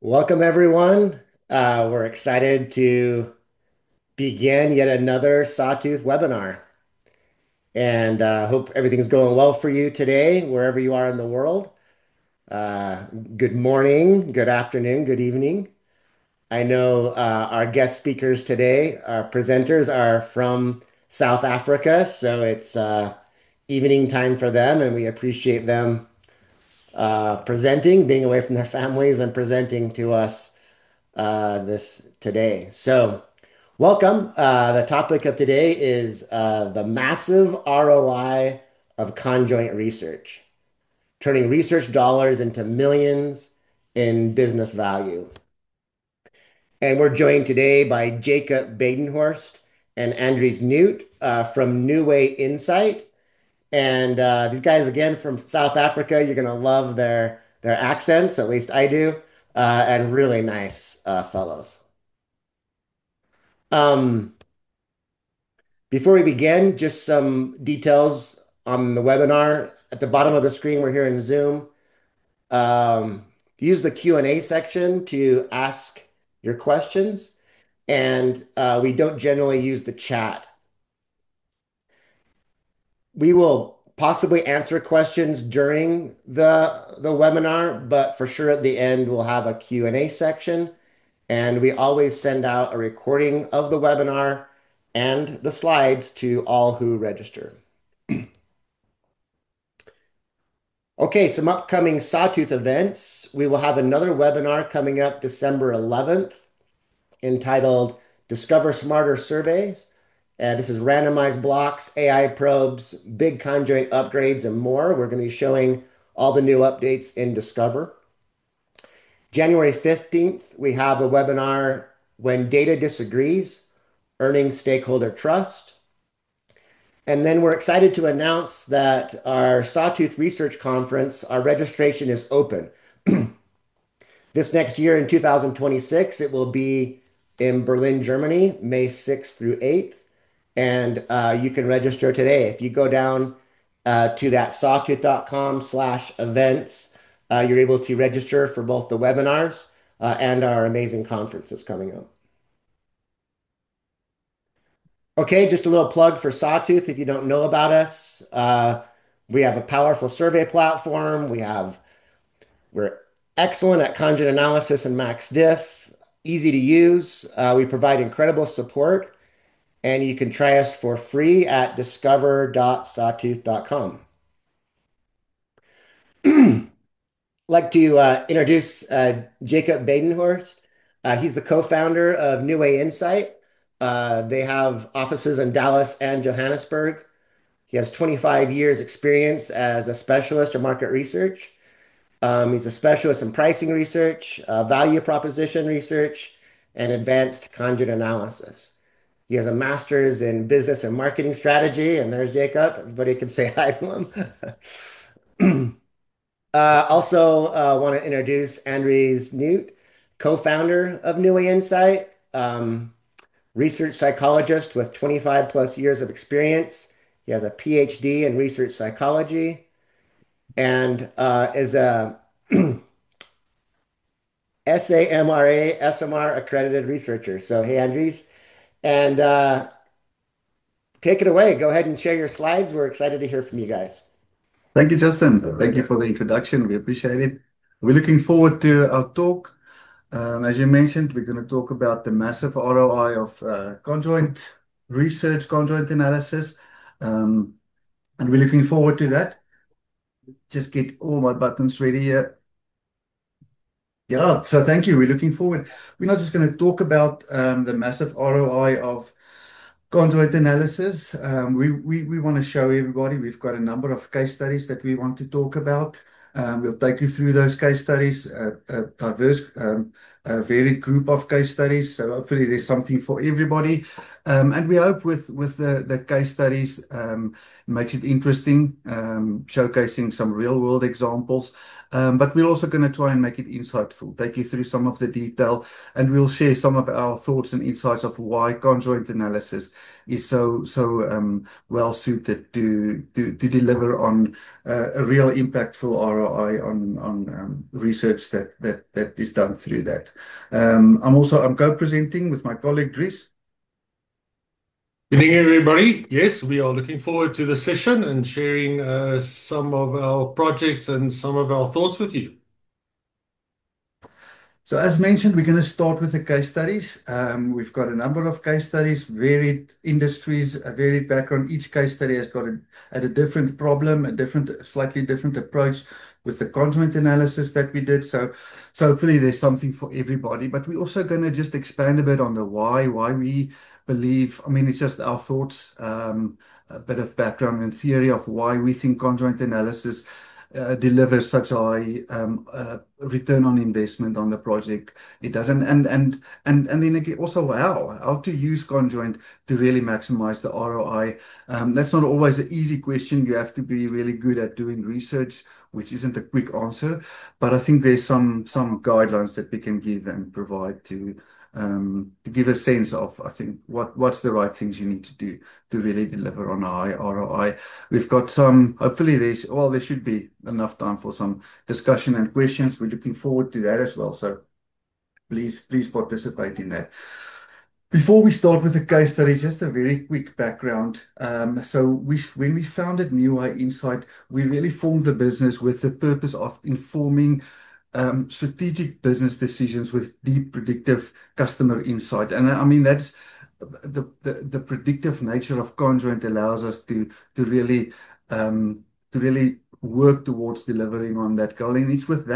Welcome, everyone. We're excited to begin yet another Sawtooth webinar. And hope everything's going well for you today, wherever you are in the world. Uh, Good morning, good afternoon, good evening. I know our guest speakers today, our presenters, are from South Africa, so it's evening time for them, and we appreciate them presenting, being away from their families, and presenting to us this today. So, welcome. The topic of today is the massive ROI of conjoint research, turning research dollars into millions in business value. And we're joined today by Jacob Badenhorst and Andries Newt from New Way Insight. And these guys, again, from South Africa, you're going to love their accents, at least I do, and really nice fellows. Um, Before we begin, just some details on the webinar. At the bottom of the screen, we're here in Zoom. Um, Use the Q&A section to ask your questions, and we don't generally use the chat. We will possibly answer questions during the webinar, but for sure at the end, we'll have a Q&A section, and we always send out a recording of the webinar and the slides to all who register. Okay, some upcoming Sawtooth events. We will have another webinar coming up December 11th entitled Discover Smarter Surveys. This is randomized blocks, AI probes, big conjoint upgrades, and more. We're going to be showing all the new updates in Discover. January 15th, we have a webinar When Data Disagrees, Earning Stakeholder Trust. And then we're excited to announce that our Sawtooth Research Conference, our registration is open. This next year in 2026, it will be in Berlin, Germany, May 6th through 8th. And you can register today. If you go down to that sawtooth.com/events, you're able to register for both the webinars and our amazing conferences coming up. Okay, just a little plug for Sawtooth if you don't know about us. We have a powerful survey platform. We're excellent at conjugate analysis and max diff, easy to use. We provide incredible support, and you can try us for free at discover.sawtooth.com. Like to introduce Jacob Badenhorst. He's the co-founder of New Way Insight. They have offices in Dallas and Johannesburg. He has 25 years experience as a specialist in market research. He's a specialist in pricing research, value proposition research, and advanced conjugate analysis. He has a master's in business and marketing strategy, and there's Jacob. Everybody can say hi to him. Also, want to introduce Andries Newt, co-founder of New Way Insight, research psychologist with 25 plus years of experience. He has a PhD in research psychology and is a SAMRA, SMR accredited researcher. So, hey, Andres, and take it away. Go ahead and share your slides. We're excited to hear from you guys. Thank you, Justin. Thank you for the introduction. We appreciate it. We're looking forward to our talk. As you mentioned, we're going to talk about the massive ROI of conjoint research, conjoint analysis, um, and we're looking forward to that. Just get all my buttons ready here. Yeah, so thank you. We're looking forward. We're not just going to talk about the massive ROI of conjoint analysis. We want to show everybody we've got a number of case studies that we want to talk about. We'll take you through those case studies, diverse a varied group of case studies. So hopefully there's something for everybody. And we hope with the case studies makes it interesting, showcasing some real world examples. But we're also going to try and make it insightful, take you through some of the detail, and we'll share some of our thoughts and insights of why conjoint analysis is so well suited to deliver on a real impactful ROI on research that is done through that. I'm co-presenting with my colleague Dries. Good evening, everybody. Yes, we are looking forward to the session and sharing some of our projects and some of our thoughts with you. So as mentioned, we're going to start with the case studies. We've got a number of case studies, varied industries, a varied background. Each case study has got a different problem, slightly different approach with the conjoint analysis that we did. So hopefully there's something for everybody. But we're also going to just expand a bit on the why we believe. I mean, it's just our thoughts, a bit of background and theory of why we think conjoint analysis delivers such high return on investment on the project. It doesn't, and then again, also how to use conjoint to really maximize the ROI. That's not always an easy question. You have to be really good at doing research, which isn't a quick answer. But I think there's some guidelines that we can give and provide to give a sense of, I think, what's the right things you need to do to really deliver on a high ROI. We've got hopefully there should be enough time for some discussion and questions. We're looking forward to that as well. So please participate in that. Before we start with the case study, just a very quick background. When we founded New Eye Insight, we really formed the business with the purpose of informing strategic business decisions with deep predictive customer insight. And I mean, that's the predictive nature of conjoint allows us to really work towards delivering on that goal. And it's with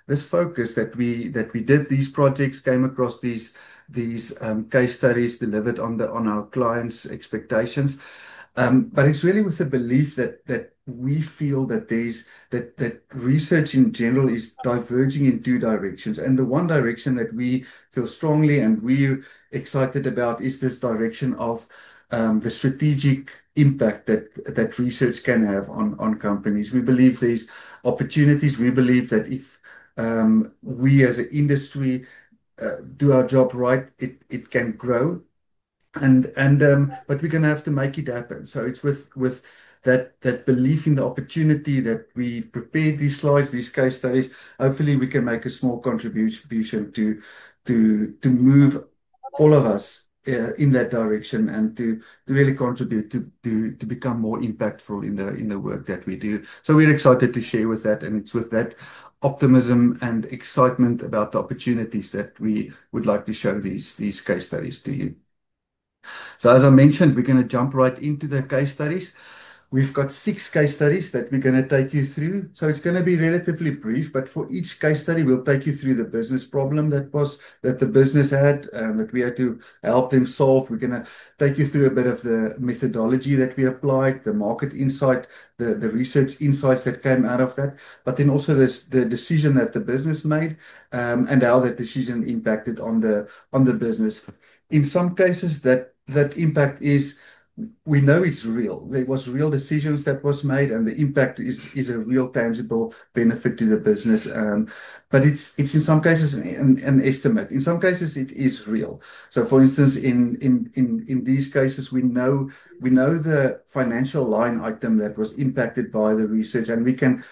this focus that we did these projects, came across these case studies, delivered on our clients' expectations. But it's really with the belief that we feel that research in general is diverging in two directions. And the one direction that we feel strongly and we're excited about is this direction of the strategic impact that research can have on companies. We believe there's opportunities. We believe that if we as an industry do our job right, it can grow. But we're gonna have to make it happen. So it's with that belief in the opportunity that we've prepared these slides, these case studies. Hopefully, we can make a small contribution to move all of us in that direction and to really contribute to become more impactful in the work that we do. So we're excited to share with that, and it's with that optimism and excitement about the opportunities that we would like to show these case studies to you. So as I mentioned, we're going to jump right into the case studies. We've got 6 case studies that we're going to take you through. So it's going to be relatively brief, but for each case study, we'll take you through the business problem that the business had, that we had to help them solve. We're going to take you through a bit of the methodology that we applied, the market insight, the research insights that came out of that, but then also the decision that the business made, and how that decision impacted on the business. In some cases, that impact is, we know it's real. There was real decisions that was made, and the impact is a real tangible benefit to the business. But it's in some cases an estimate. In some cases, it is real. So, for instance, in these cases, we know the financial line item that was impacted by the research, and we can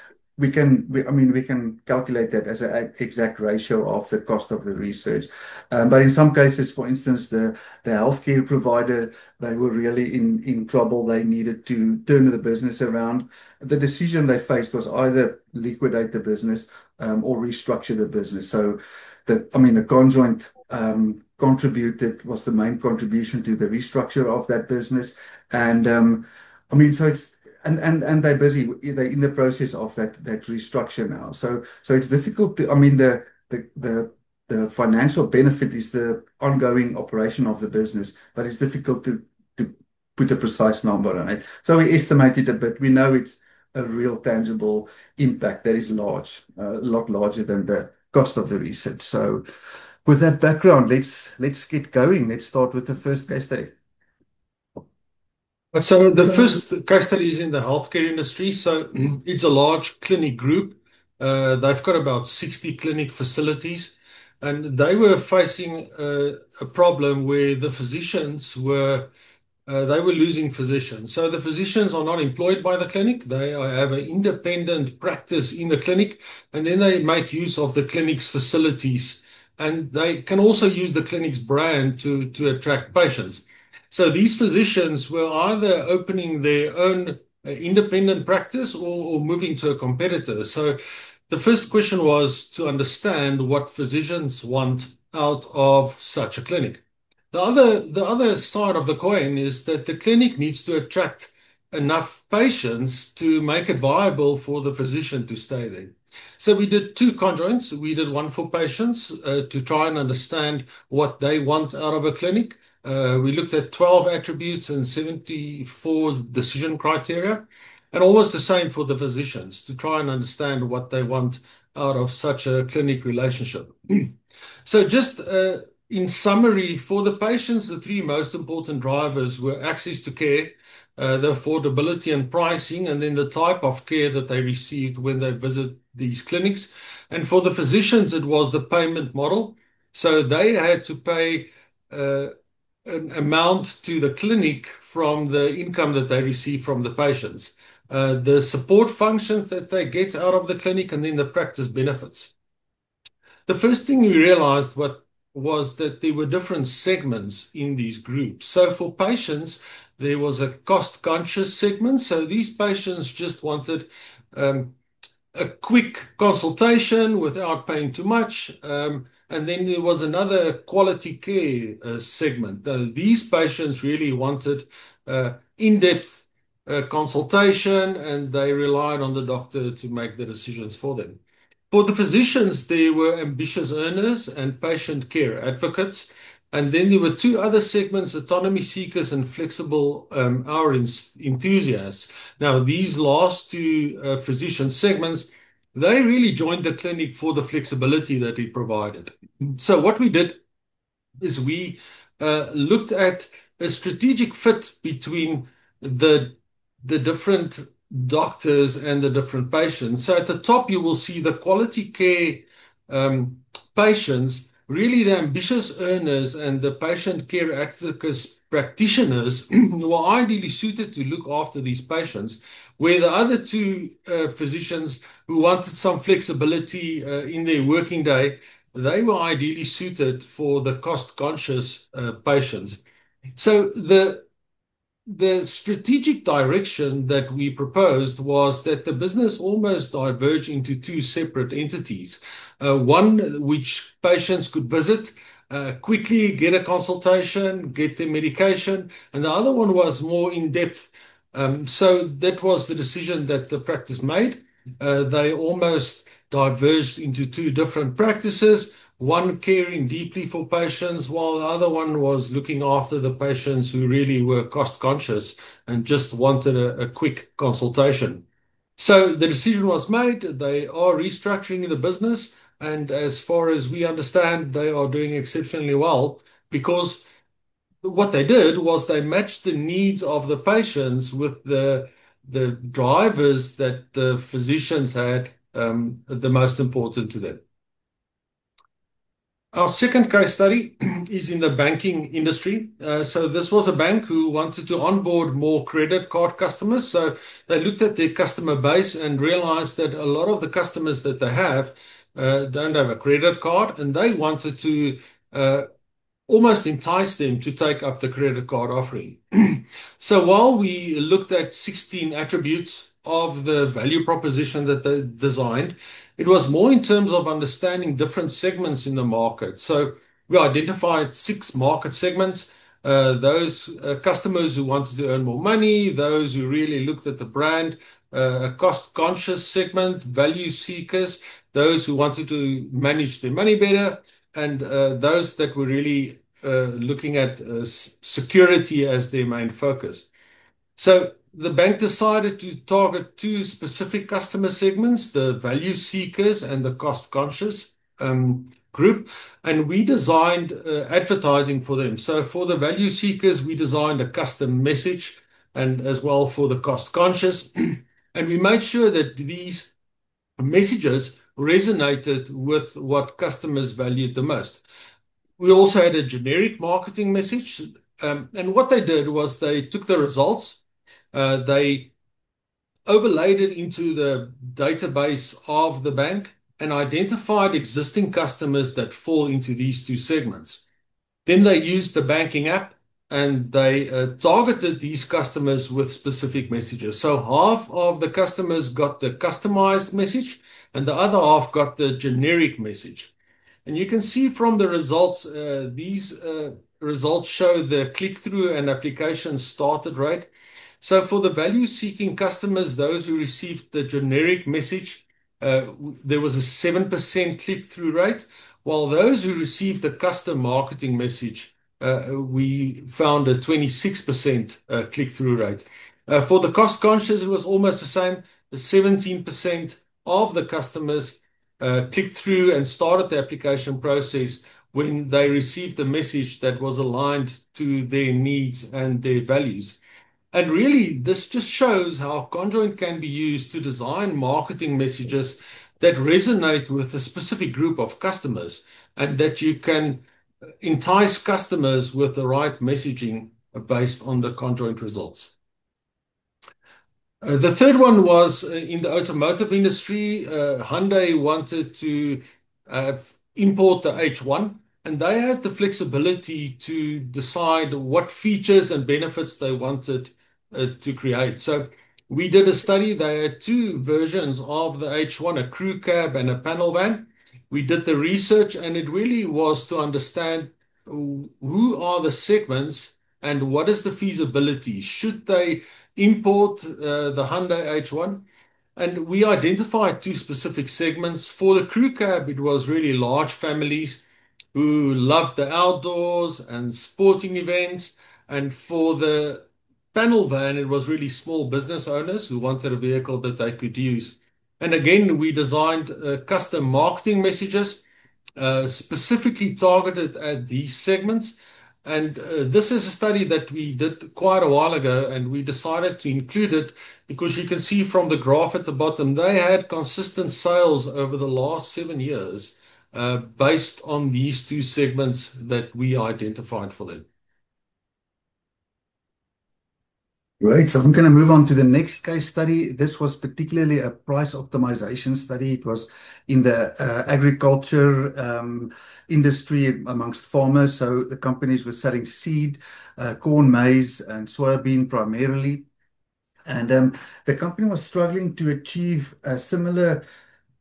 calculate that as an exact ratio of the cost of the research. But in some cases, for instance, the healthcare provider, they were really in trouble. They needed to turn the business around. The decision they faced was either liquidate the business or restructure the business. So the conjoint was the main contribution to the restructure of that business. And so it's they're busy. They're in the process of that restructure now. So it's difficult to. The financial benefit is the ongoing operation of the business, but it's difficult to put a precise number on it. So we estimate it a bit. We know it's a real tangible impact that is large, a lot larger than the cost of the research. So With that background, let's get going. Let's start with the first case study. So the first case study is in the healthcare industry. So it's a large clinic group. They've got about 60 clinic facilities, and they were facing a problem where the physicians were they were losing physicians. So the physicians are not employed by the clinic. Have an independent practice in the clinic, and then they make use of the clinic's facilities. And they can also use the clinic's brand to attract patients. So these physicians were either opening their own independent practice or moving to a competitor. So the first question was to understand what physicians want out of such a clinic. The other side of the coin is that the clinic needs to attract enough patients to make it viable for the physician to stay there. So we did two conjoints. We did one for patients to try and understand what they want out of a clinic. We looked at 12 attributes and 74 decision criteria, and almost the same for the physicians to try and understand what they want out of such a clinic relationship. So just in summary, for the patients, the three most important drivers were access to care, the affordability and pricing, and then the type of care that they received when they visit these clinics. And for the physicians, it was the payment model. So they had to pay an amount to the clinic from the income that they receive from the patients, the support functions that they get out of the clinic, and then the practice benefits. The first thing we realized was that there were different segments in these groups. So for patients, there was a cost-conscious segment. So these patients just wanted a quick consultation without paying too much. And then there was another quality care segment. These patients really wanted in-depth consultation, and they relied on the doctor to make the decisions for them. For the physicians, there were ambitious earners and patient care advocates. And then there were two other segments, autonomy seekers and flexible hour enthusiasts. Now, these last two physician segments, they really joined the clinic for the flexibility that it provided. So what we did is we looked at a strategic fit between the different doctors and the different patients. So at the top, you will see the quality care patients, really the ambitious earners and the patient care advocates practitioners who are ideally suited to look after these patients, where the other two physicians who wanted some flexibility in their working day, they were ideally suited for the cost-conscious patients. So the strategic direction that we proposed was that the business almost diverged into two separate entities. One which patients could visit, quickly get a consultation, get their medication, and the other one was more in-depth. So that was the decision that the practice made. They almost diverged into two different practices, one caring deeply for patients, while the other one was looking after the patients who really were cost conscious and just wanted a quick consultation. So the decision was made. They are restructuring the business, and as far as we understand, they are doing exceptionally well because what they did was they matched the needs of the patients with the drivers that the physicians had the most important to them. Our second case study is in the banking industry. So this was a bank who wanted to onboard more credit card customers. So they looked at their customer base and realized that a lot of the customers that they have don't have a credit card, and they wanted to almost entice them to take up the credit card offering. So while we looked at 16 attributes of the value proposition that they designed, it was more in terms of understanding different segments in the market. So we identified 6 market segments. Those customers who wanted to earn more money, those who really looked at the brand, a cost-conscious segment, value seekers, those who wanted to manage their money better, and those that were really looking at security as their main focus. So the bank decided to target 2 specific customer segments, the value seekers and the cost conscious. group, and we designed advertising for them. So for the value seekers, we designed a custom message, and as well for the cost conscious. And we made sure that these messages resonated with what customers valued the most. We also had a generic marketing message. And what they did was they took the results, they overlaid it into the database of the bank, and identified existing customers that fall into these two segments. Then they used the banking app and they targeted these customers with specific messages. So half of the customers got the customized message, and the other half got the generic message. And you can see from the results, these results show the click-through and application started rate. So for the value-seeking customers, those who received the generic message, there was a 7% click-through rate, while those who received the custom marketing message, we found a 26% click-through rate. For the cost conscious, it was almost the same. 17% of the customers clicked through and started the application process when they received a message that was aligned to their needs and their values. And really, this just shows how Conjoint can be used to design marketing messages that resonate with a specific group of customers, and that you can entice customers with the right messaging based on the Conjoint results. The third one was in the automotive industry. Hyundai wanted to import the H1, and they had the flexibility to decide what features and benefits they wanted to create. So we did a study. They had two versions of the H1, a crew cab and a panel van. We did the research, and it really was to understand who are the segments and what is the feasibility. Should they import the Hyundai H1? And we identified two specific segments. For the crew cab, it was really large families who loved the outdoors and sporting events. And for the panel van, it was really small business owners who wanted a vehicle that they could use. And again, we designed custom marketing messages specifically targeted at these segments. And this is a study that we did quite a while ago, and we decided to include it because you can see from the graph at the bottom, they had consistent sales over the last 7 years based on these two segments that we identified for them. Great. So I'm going to move on to the next case study. This was particularly a price optimization study. It was in the agriculture industry amongst farmers. So the companies were selling seed, corn, maize, and soybean primarily. And the company was struggling to achieve a similar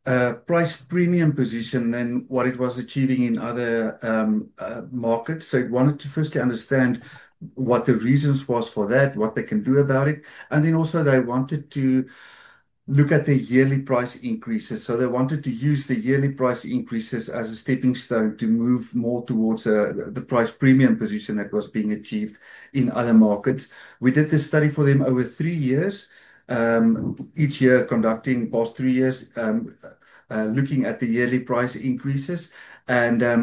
price premium position than what it was achieving in other markets. So it wanted to firstly understand what the reasons was for that, what they can do about it. And then also they wanted to look at the yearly price increases. So they wanted to use the yearly price increases as a stepping stone to move more towards the price premium position that was being achieved in other markets. We did this study for them over 3 years, each year conducting past 3 years, looking at the yearly price increases. And I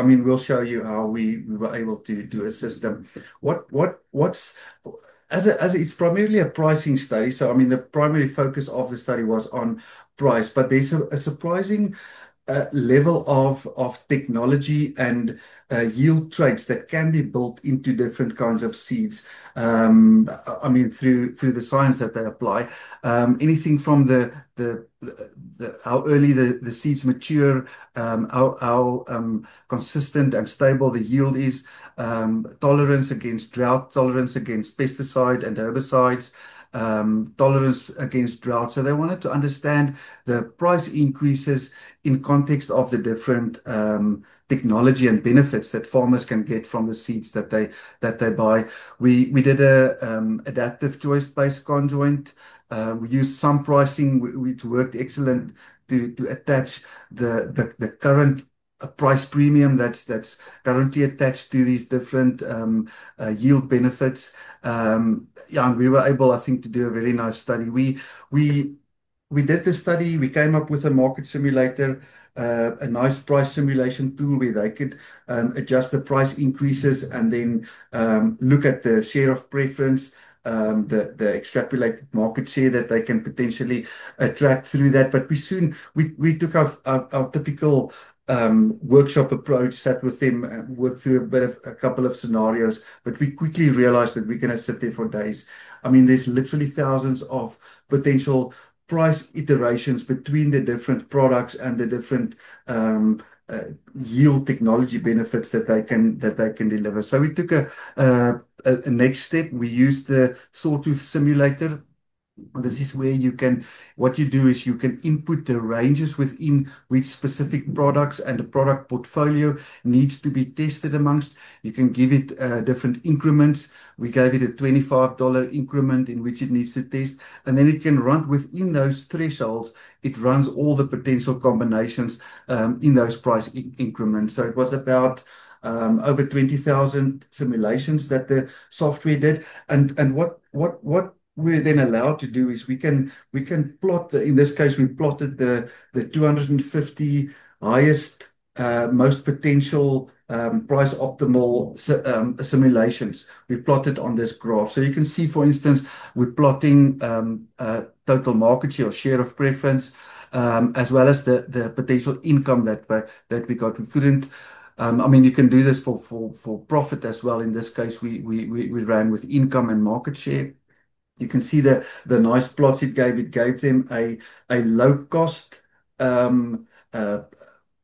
mean, we'll show you how we were able to assist them. What's as it's primarily a pricing study. So I mean, the primary focus of the study was on price, but there's a surprising level of technology and yield traits that can be built into different kinds of seeds. I mean, through the science that they apply, anything from the how early the seeds mature, how consistent and stable the yield is, tolerance against drought, tolerance against pesticide and herbicides, tolerance against drought. So they wanted to understand the price increases in context of the different technology and benefits that farmers can get from the seeds that they buy. We did a adaptive choice-based conjoint. We used some pricing which worked excellent to attach the current price premium that's currently attached to these different yield benefits. Yeah, and we were able, I think, to do a very nice study. We did the study. We came up with a market simulator. a nice price simulation tool where they could adjust the price increases and then look at the share of preference, the extrapolated market share that they can potentially attract through that. But we took our typical workshop approach, sat with them, and worked through a couple of scenarios, but we quickly realized that we're going to sit there for days. I mean, there's literally thousands of potential price iterations between the different products and the different um, uh, yield technology benefits that they can deliver. So we took a next step. We used the Sawtooth simulator. This is where what you do is you can input the ranges within which specific products and the product portfolio needs to be tested amongst. You can give it different increments. We gave it a $25 increment in which it needs to test, and then it can run within those thresholds. It runs all the potential combinations in those price increments. So it was about over 20,000 simulations that the software did. And what we're then allowed to do is we can plot in this case we plotted the 250 highest most potential price optimal simulations. We plotted on this graph. So you can see, for instance, we're plotting total market share or share of preference, as well as the potential income that we got. We couldn't I mean, you can do this for profit as well. In this case, we ran with income and market share. You can see the nice plots it gave. It gave them a low cost um, uh,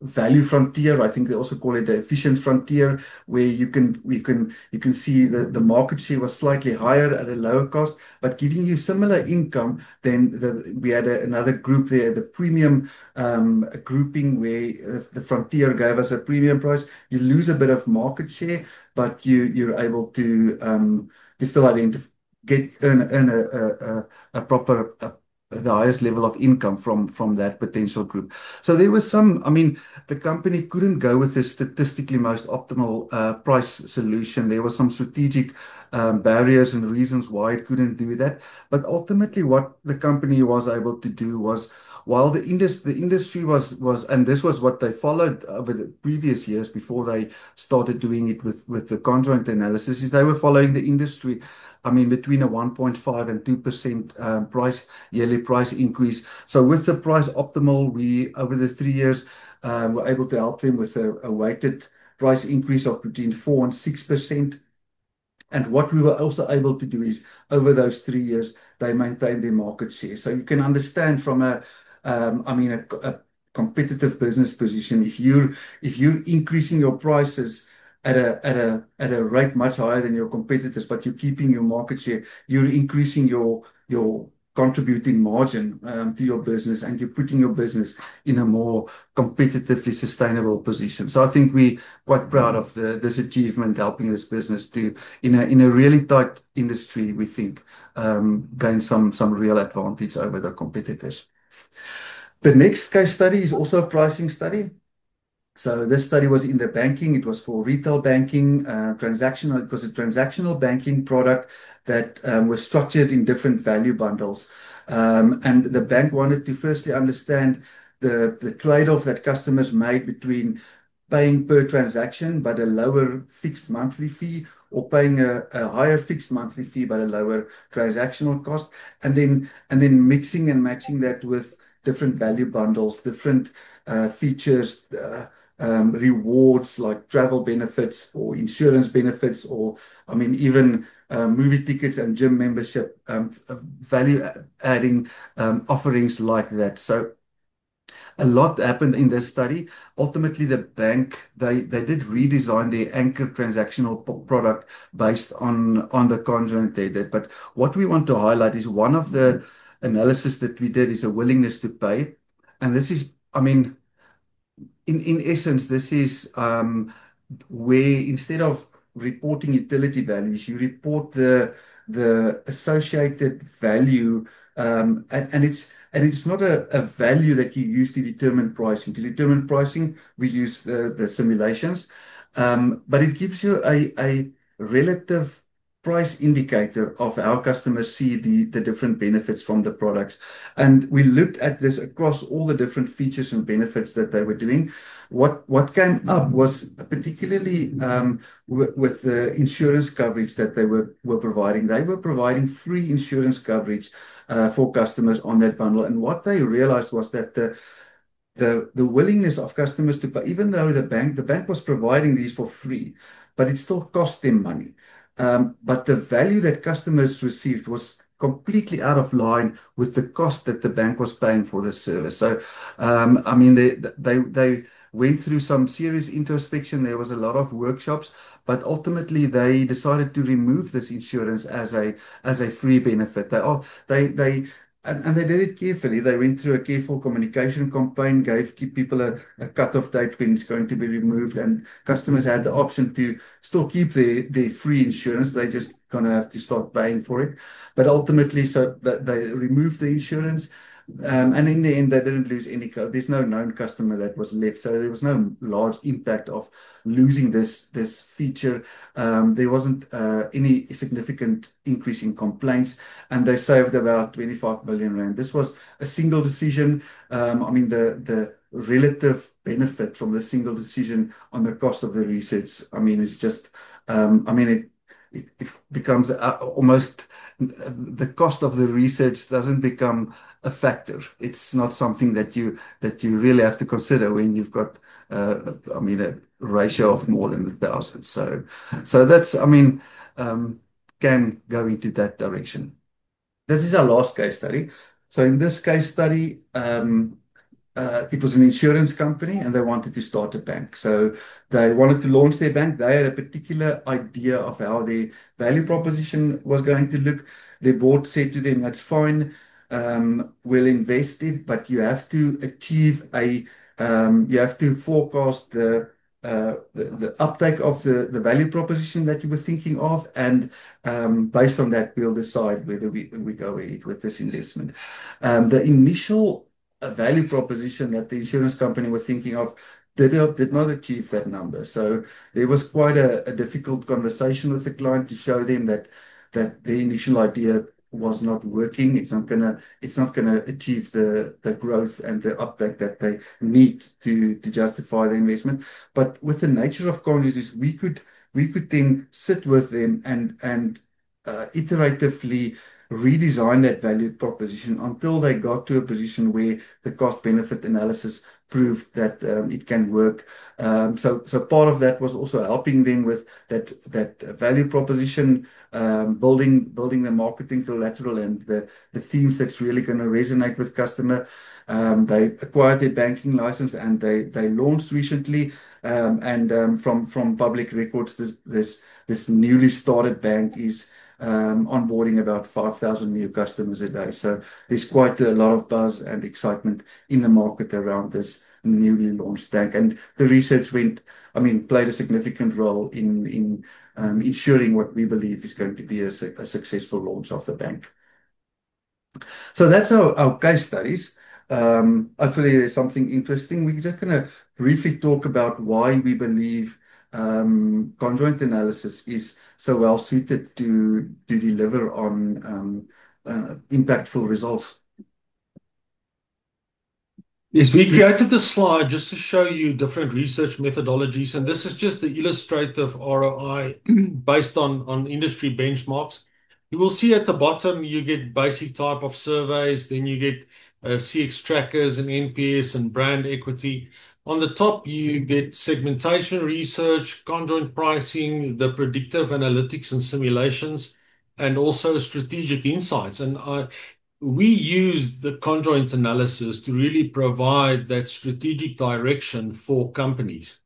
value frontier. I think they also call it the efficient frontier, where you can see the market share was slightly higher at a lower cost, but giving you similar income. Then we had another group there, the premium grouping, where the frontier gave us a premium price. You lose a bit of market share, but you're able to still identify earn a proper the highest level of income from that potential group. So there was some, I mean, the company couldn't go with the statistically most optimal price solution. There were some strategic barriers and reasons why it couldn't do that. But ultimately, what the company was able to do was, while the industry was, and this was what they followed over the previous years before they started doing it with the conjoint analysis, is they were following the industry. I mean, between a 1.5 and 2% yearly price increase. So with the price optimal, we over the 3 years were able to help them with a weighted price increase of between 4 and 6%. And what we were also able to do is, over those 3 years, they maintained their market share. So you can understand from a competitive business position, if you're increasing your prices at a rate much higher than your competitors, but you're keeping your market share, you're increasing your contributing margin to your business, and you're putting your business in a more competitively sustainable position. So I think we quite proud of this achievement, helping this business to, in a really tight industry, we think, gain some real advantage over the competitors. The next case study is also a pricing study. So this study was in the banking. It was for retail banking, transactional. It was a transactional banking product that was structured in different value bundles. And the bank wanted to firstly understand the trade-off that customers made between paying per transaction but a lower fixed monthly fee, or paying a higher fixed monthly fee but a lower transactional cost, and then mixing and matching that with different value bundles, different features, rewards like travel benefits or insurance benefits, or I mean even movie tickets and gym membership, value adding offerings like that. So a lot happened in this study. Ultimately, the bank, they did redesign their anchor transactional product based on the conjoint they did. But what we want to highlight is, one of the analysis that we did is a willingness to pay. And this is, I mean, in essence, this is where, instead of reporting utility values, you report the associated value, and it's not a value that you use to determine pricing. To determine pricing, we use the simulations, but it gives you a relative price indicator of how customers see the different benefits from the products. And we looked at this across all the different features and benefits that they were doing. What came up was particularly with the insurance coverage that they were providing. They were providing free insurance coverage for customers on that bundle. And what they realized was that the willingness of customers to pay, even though the bank was providing these for free, but it still cost them money. But the value that customers received was completely out of line with the cost that the bank was paying for the service. So, I mean, they went through some serious introspection. There was a lot of workshops, but ultimately they decided to remove this insurance as a free benefit. And they did it carefully. They went through a careful communication campaign, give people a cut-off date when it's going to be removed, and customers had the option to still keep their free insurance. They just gonna have to start paying for it. But ultimately, so that they removed the insurance. And in the end, they didn't lose any. There's no known customer that was left, so there was no large impact of losing this feature. There wasn't any significant increase in complaints, and they saved about 25 million rand. This was a single decision. I mean, the relative benefit from the single decision on the cost of the research, I mean, it's just, I mean, it becomes almost the cost of the research doesn't become a factor. It's not something that you really have to consider when you've got, I mean, a ratio of more than 1,000. So that's, I mean, can go into that direction. This is our last case study. So in this case study, it was an insurance company and they wanted to start a bank. So they wanted to launch their bank. They had a particular idea of how their value proposition was going to look. Their board said to them, "That's fine. We'll invest it, but you have to you have to forecast the uptake of the value proposition that you were thinking of, and based on that, we'll decide whether we go ahead with this investment." The initial value proposition that the insurance company were thinking of did not achieve that number. So there was quite a difficult conversation with the client to show them that the initial idea was not working. It's not gonna achieve the growth and the uptake that they need to justify the investment. But with the nature of CONGES, we could then sit with them and iteratively redesign that value proposition until they got to a position where the cost benefit analysis proved that it can work. So part of that was also helping them with that value proposition, building the marketing collateral and the themes that's really going to resonate with customer. They acquired their banking license and they launched recently. From public records, this newly started bank is onboarding about 5,000 new customers a day. So there's quite a lot of buzz and excitement in the market around this newly launched bank. And the research played a significant role in ensuring what we believe is going to be a successful launch of the bank. So that's our case studies. Hopefully there's something interesting. We're just going to briefly talk about why we believe conjoint analysis is so well suited to deliver on impactful results. Yes, we created this slide just to show you different research methodologies, and this is just the illustrative ROI based on industry benchmarks. You will see at the bottom you get basic type of surveys, then you get CX trackers and NPS and brand equity. On the top, you get segmentation research, conjoint pricing, the predictive analytics and simulations, and also strategic insights. And we use the conjoint analysis to really provide that strategic direction for companies.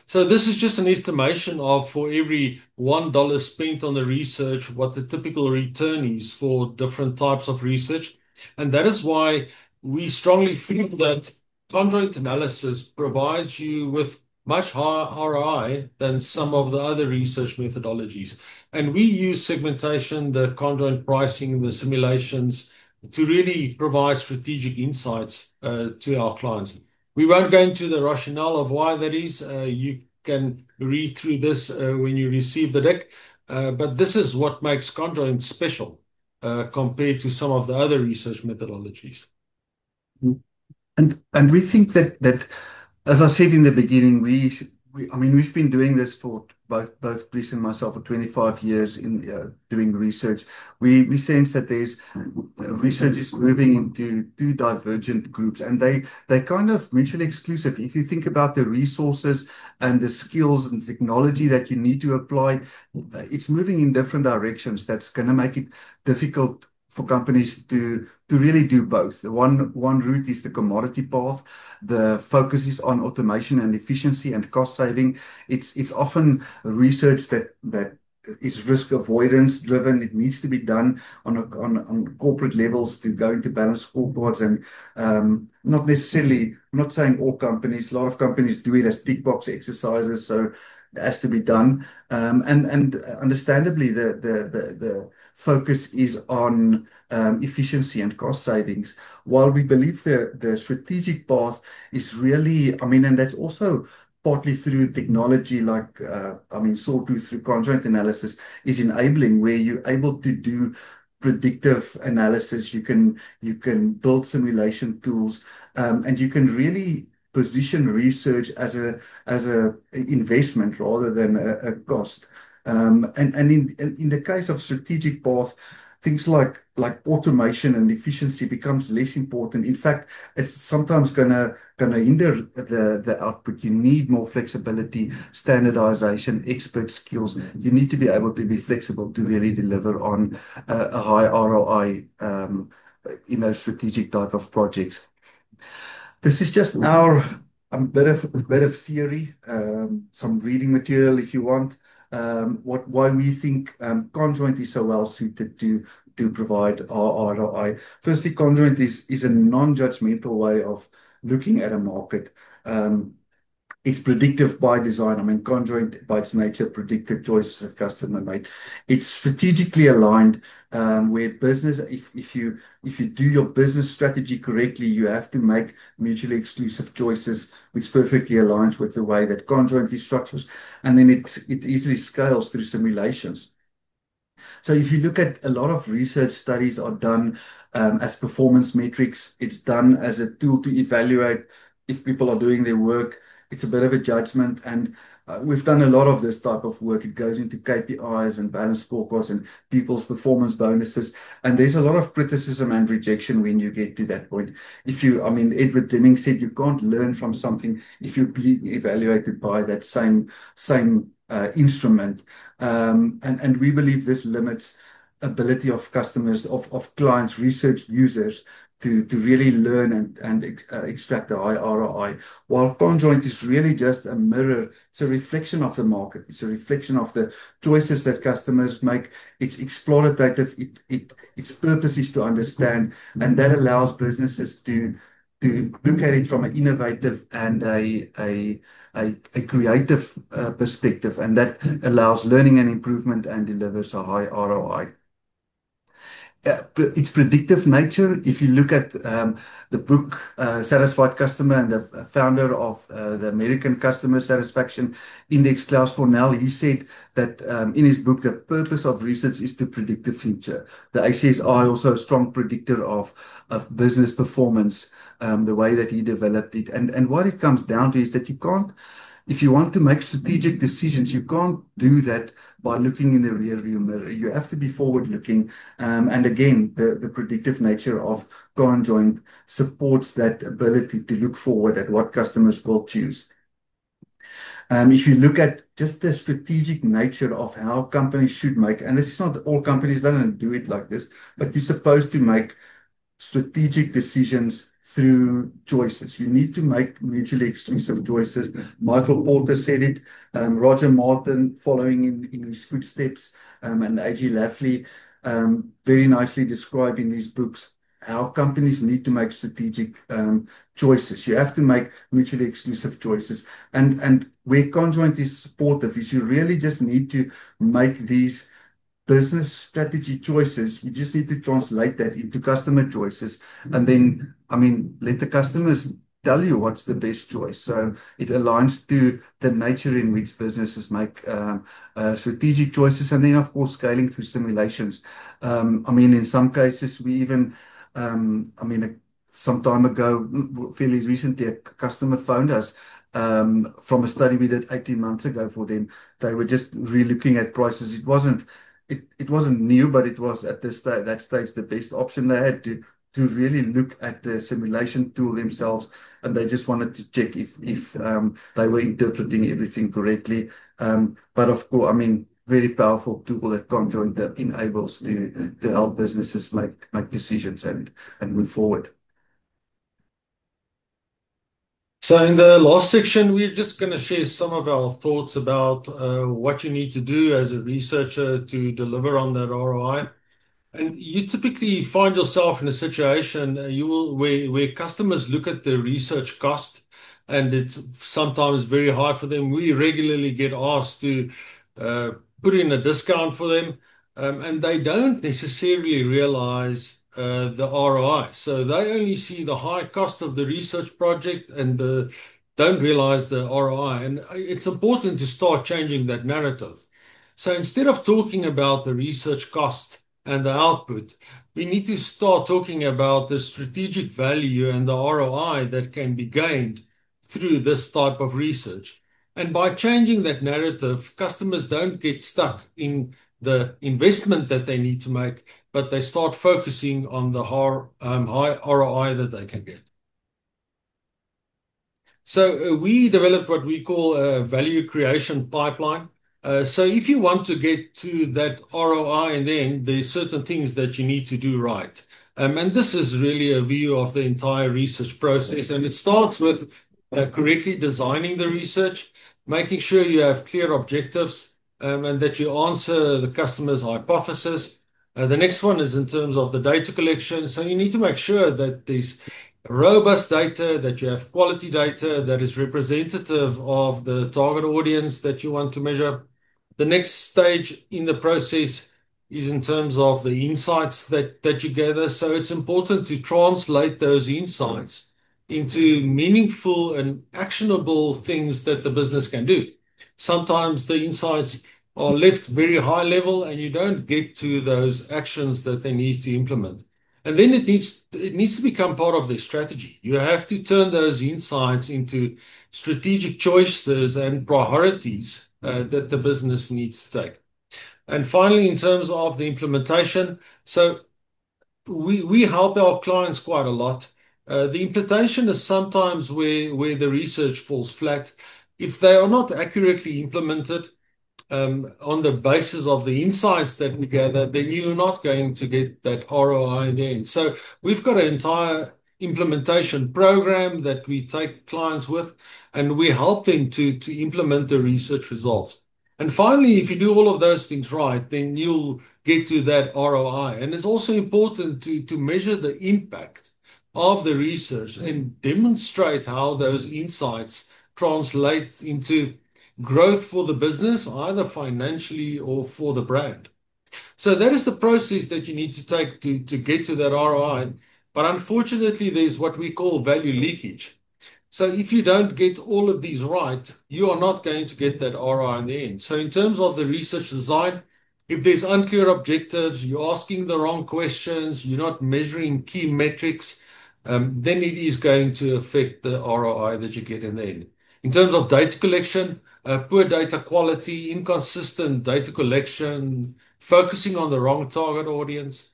So this is just an estimation of, for every $1 spent on the research, what the typical return is for different types of research. And that is why we strongly feel that conjoint analysis provides you with much higher ROI than some of the other research methodologies. And we use segmentation, the conjoint pricing, the simulations to really provide strategic insights to our clients. We won't go into the rationale of why that is. You can read through this when you receive the deck. But this is what makes Conjoint special compared to some of the other research methodologies. And we think that as I said in the beginning, we I mean we've been doing this for both Chris and myself for 25 years in doing research. We sense that there's research is moving into two divergent groups, and they kind of mutually exclusive. If you think about the resources and the skills and technology that you need to apply, it's moving in different directions. That's going to make it difficult for companies to really do both. The one route is the commodity path. The focus is on automation and efficiency and cost saving. It's often research that is risk avoidance driven. It needs to be done on corporate levels to go into balanced scorecards and not necessarily. I'm not saying all companies. A lot of companies do it as tick box exercises, so it has to be done. And understandably, the focus is on efficiency and cost savings. While we believe the strategic path is really, I mean, and that's also partly through technology like, I mean, Sawtooth through conjoint analysis is enabling where you're able to do predictive analysis. You can build simulation tools, and you can really position research as a investment rather than a cost. And in the case of strategic path, things like automation and efficiency becomes less important. In fact, it's sometimes gonna hinder the output. You need more flexibility, standardization, expert skills. You need to be able to be flexible to really deliver on a high ROI in those strategic type of projects. This is just our bit of theory, some reading material if you want. Why we think Conjoint is so well suited to provide our ROI. Firstly, Conjoint is a non-judgmental way of looking at a market. It's predictive by design. I mean, Conjoint, by its nature, predictive choices that customer made. It's strategically aligned, where business, if you do your business strategy correctly, you have to make mutually exclusive choices, which perfectly aligns with the way that Conjoint is structured, and then it easily scales through simulations. So if you look at a lot of research studies are done as performance metrics, it's done as a tool to evaluate if people are doing their work. It's a bit of a judgment, and we've done a lot of this type of work. It goes into KPIs and balance scorecards and people's performance bonuses, and there's a lot of criticism and rejection when you get to that point. I mean, Edward Deming said you can't learn from something if you're being evaluated by that same instrument. And we believe this limits ability of customers, of clients, research users to really learn and extract a high ROI. While Conjoint is really just a mirror, it's a reflection of the market. It's a reflection of the choices that customers make. It's explorative. Its purpose is to understand, and that allows businesses to look at it from an innovative and a creative perspective, and that allows learning and improvement and delivers a high ROI. Its predictive nature, if you look at the book Satisfied Customer, and the founder of the American Customer Satisfaction Index, Klaus Fornell, he said that in his book, the purpose of research is to predict the future. The ACSI also a strong predictor of business performance, the way that he developed it. And what it comes down to is that if you want to make strategic decisions, you can't do that by looking in the rearview mirror. You have to be forward-looking. And again, the predictive nature of Conjoint supports that ability to look forward at what customers will choose. If you look at just the strategic nature of how companies should make, and this is not all companies don't do it like this, but you're supposed to make strategic decisions through choices. You need to make mutually exclusive choices. Michael Porter said it. Roger Martin, following in his footsteps, and A.G. Lafley, very nicely described in these books how companies need to make strategic choices. You have to make mutually exclusive choices. And where Conjoint is supportive is you really just need to make these business strategy choices. You just need to translate that into customer choices. And then, I mean, let the customers tell you what's the best choice. So it aligns to the nature in which businesses make strategic choices, and then of course scaling through simulations. I mean, in some cases we even, I mean, some time ago, fairly recently, a customer phoned us from a study we did 18 months ago for them. They were just re-looking at prices. It wasn't new, but it was at that stage the best option they had to really look at the simulation tool themselves, and they just wanted to check if they were interpreting everything correctly. But of course, I mean, very powerful tool that Conjoint that enables to help businesses make decisions and move forward. So in the last section, we're just going to share some of our thoughts about what you need to do as a researcher to deliver on that ROI. And you typically find yourself in a situation where customers look at the research cost, and it's sometimes very high for them. We regularly get asked to uh, put in a discount for them, and they don't necessarily realize the ROI. So they only see the high cost of the research project and don't realize the ROI. And it's important to start changing that narrative. So instead of talking about the research cost and the output, we need to start talking about the strategic value and the ROI that can be gained through this type of research. And by changing that narrative, customers don't get stuck in the investment that they need to make, but they start focusing on the high ROI that they can get. So we developed what we call a value creation pipeline. So if you want to get to that ROI, and then there's certain things that you need to do right. And this is really a view of the entire research process. And it starts with correctly designing the research, making sure you have clear objectives, and that you answer the customer's hypothesis. The next one is in terms of the data collection. So you need to make sure that there's robust data, that you have quality data that is representative of the target audience that you want to measure. The next stage in the process is in terms of the insights that you gather. So it's important to translate those insights into meaningful and actionable things that the business can do. Sometimes the insights are left very high level and you don't get to those actions that they need to implement. And then it needs to become part of their strategy. You have to turn those insights into strategic choices and priorities that the business needs to take. And finally, in terms of the implementation, so we help our clients quite a lot. The implementation is sometimes where the research falls flat. If they are not accurately implemented, on the basis of the insights that we gather, then you're not going to get that ROI in the end. So we've got an entire implementation program that we take clients with, and we help them to implement the research results. And finally, if you do all of those things right, then you'll get to that ROI. And it's also important to measure the impact of the research and demonstrate how those insights translate into growth for the business, either financially or for the brand. So that is the process that you need to take to get to that ROI. But unfortunately, there's what we call value leakage. So if you don't get all of these right, you are not going to get that ROI in the end. So in terms of the research design, if there's unclear objectives, you're asking the wrong questions, you're not measuring key metrics, then it is going to affect the ROI that you get in the end. In terms of data collection, poor data quality, inconsistent data collection, focusing on the wrong target audience.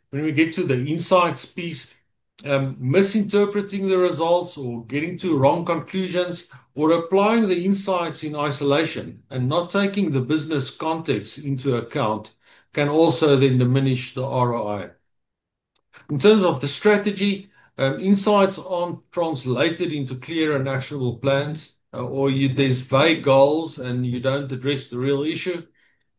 When we get to the insights piece, misinterpreting the results or getting to wrong conclusions or applying the insights in isolation and not taking the business context into account can also then diminish the ROI. In terms of the strategy, insights aren't translated into clear and actionable plans, or there's vague goals and you don't address the real issue.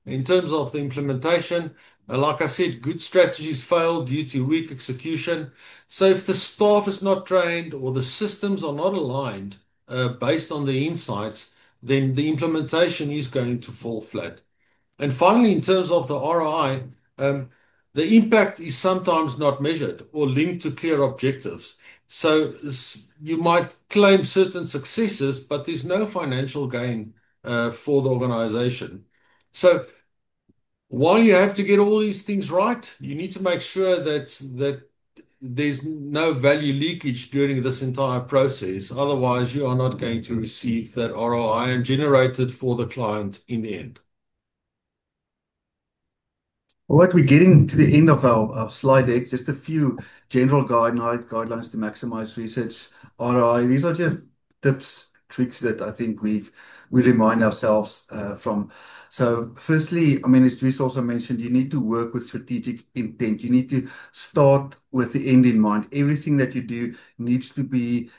In terms of the implementation, like I said, good strategies fail due to weak execution. So if the staff is not trained or the systems are not aligned based on the insights, then the implementation is going to fall flat. And finally, in terms of the ROI, the impact is sometimes not measured or linked to clear objectives. So you might claim certain successes, but there's no financial gain for the organization. So while you have to get all these things right, you need to make sure that there's no value leakage during this entire process. Otherwise, you are not going to receive that ROI and generate it for the client in the end. All right, we're getting to the end of our slide deck. Just a few general guidelines to maximize research ROI. These are just tips, tricks that I think we remind ourselves from. So, firstly, I mean, as Dries also mentioned, you need to work with strategic intent. You need to start with the end in mind. Everything that you do needs to be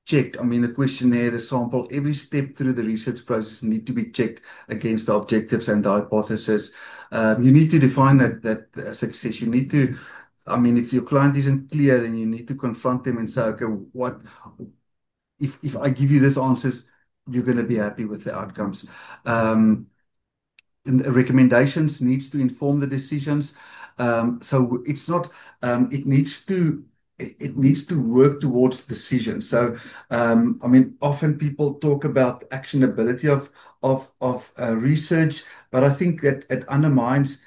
checked. I mean, the questionnaire, the sample, every step through the research process need to be checked against the objectives and the hypothesis. You need to define that success. You need to, I mean, if your client isn't clear, then you need to confront them and say, okay, what if I give you this answers, you're going to be happy with the outcomes. And the recommendations needs to inform the decisions. So it's not, it needs to work towards decisions. So, I mean, often people talk about actionability of research, but I think that it undermines.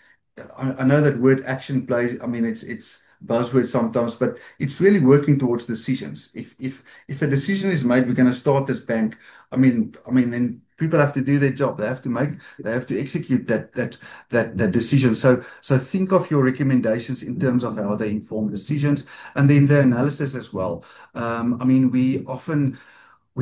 I know that word action plays. I mean, it's buzzword sometimes, but it's really working towards decisions. If a decision is made, we're going to start this bank. Then people have to do their job. They have to execute that decision. So think of your recommendations in terms of how they inform decisions, and then the analysis as well. I mean, we